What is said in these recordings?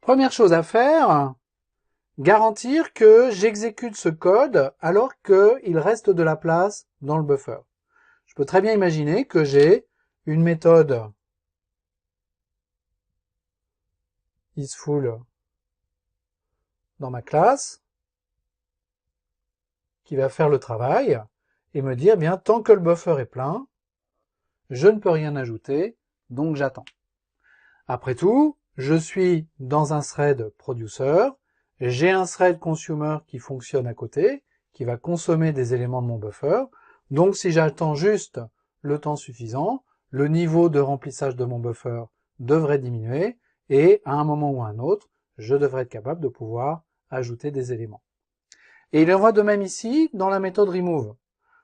Première chose à faire, garantir que j'exécute ce code alors qu'il reste de la place dans le buffer. Je peux très bien imaginer que j'ai une méthode isFull dans ma classe qui va faire le travail et me dire, bien, tant que le buffer est plein, je ne peux rien ajouter, donc j'attends. Après tout, je suis dans un thread producer, j'ai un thread consumer qui fonctionne à côté, qui va consommer des éléments de mon buffer, donc si j'attends juste le temps suffisant, le niveau de remplissage de mon buffer devrait diminuer, et à un moment ou à un autre, je devrais être capable de pouvoir ajouter des éléments. Et il en va de même ici dans la méthode remove.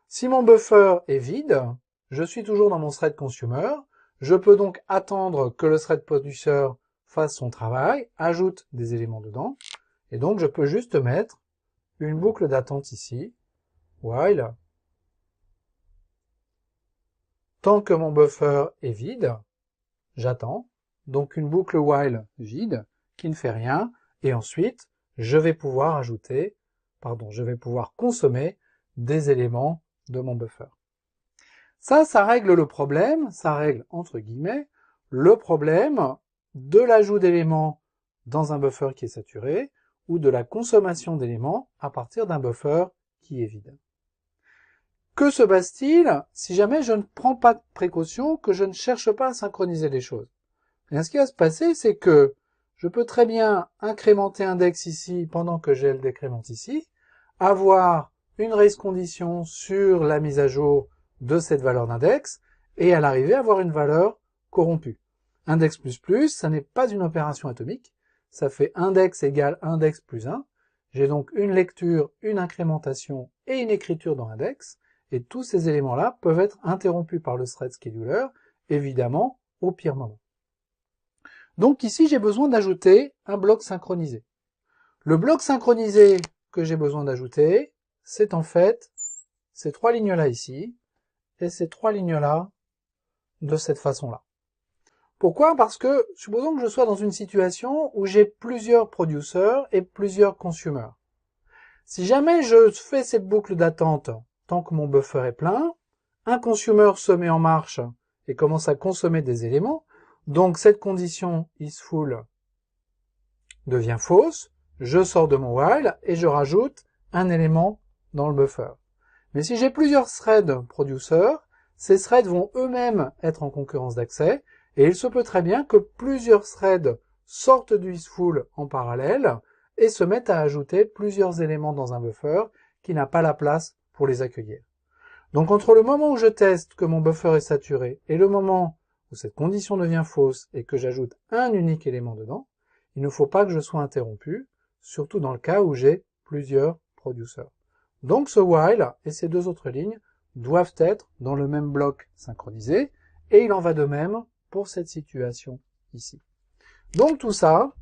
Si mon buffer est vide, je suis toujours dans mon thread consumer, je peux donc attendre que le thread producer fasse son travail, ajoute des éléments dedans, et donc je peux juste mettre une boucle d'attente ici, while, tant que mon buffer est vide, j'attends, donc une boucle while vide, qui ne fait rien, et ensuite, je vais pouvoir consommer des éléments de mon buffer. Ça règle le problème, ça règle, entre guillemets, le problème de l'ajout d'éléments dans un buffer qui est saturé, ou de la consommation d'éléments à partir d'un buffer qui est vide. Que se passe-t-il si jamais je ne prends pas de précaution, que je ne cherche pas à synchroniser les choses? Et ce qui va se passer, c'est que je peux très bien incrémenter index ici pendant que j'ai le décrémente ici, avoir une raise condition sur la mise à jour de cette valeur d'index, et à l'arrivée avoir une valeur corrompue. Index plus, ça n'est pas une opération atomique, ça fait index égale index plus 1. J'ai donc une lecture, une incrémentation et une écriture dans index, et tous ces éléments-là peuvent être interrompus par le thread scheduler, évidemment, au pire moment. Donc ici, j'ai besoin d'ajouter un bloc synchronisé. Le bloc synchronisé que j'ai besoin d'ajouter, c'est en fait ces trois lignes-là ici, et ces trois lignes-là de cette façon-là. Pourquoi? Parce que, supposons que je sois dans une situation où j'ai plusieurs producers et plusieurs consumers. Si jamais je fais cette boucle d'attente tant que mon buffer est plein, un consumer se met en marche et commence à consommer des éléments, donc cette condition isFull devient fausse, je sors de mon while et je rajoute un élément dans le buffer. Mais si j'ai plusieurs threads producers, ces threads vont eux-mêmes être en concurrence d'accès, et il se peut très bien que plusieurs threads sortent du isFull en parallèle et se mettent à ajouter plusieurs éléments dans un buffer qui n'a pas la place pour les accueillir. Donc entre le moment où je teste que mon buffer est saturé et le moment où cette condition devient fausse et que j'ajoute un unique élément dedans, il ne faut pas que je sois interrompu, surtout dans le cas où j'ai plusieurs producers. Donc ce while et ces deux autres lignes doivent être dans le même bloc synchronisé, et il en va de même pour cette situation ici. Donc tout ça,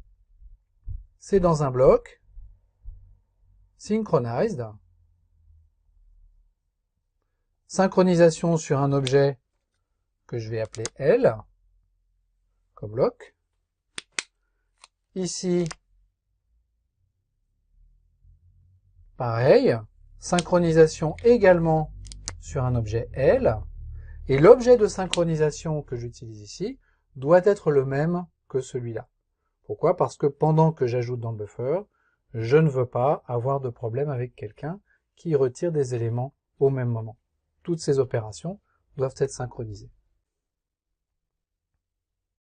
c'est dans un bloc synchronized, synchronisation sur un objet que je vais appeler L, comme bloc. Ici, pareil, synchronisation également sur un objet L, et l'objet de synchronisation que j'utilise ici doit être le même que celui-là. Pourquoi? Parce que pendant que j'ajoute dans le buffer, je ne veux pas avoir de problème avec quelqu'un qui retire des éléments au même moment. Toutes ces opérations doivent être synchronisées.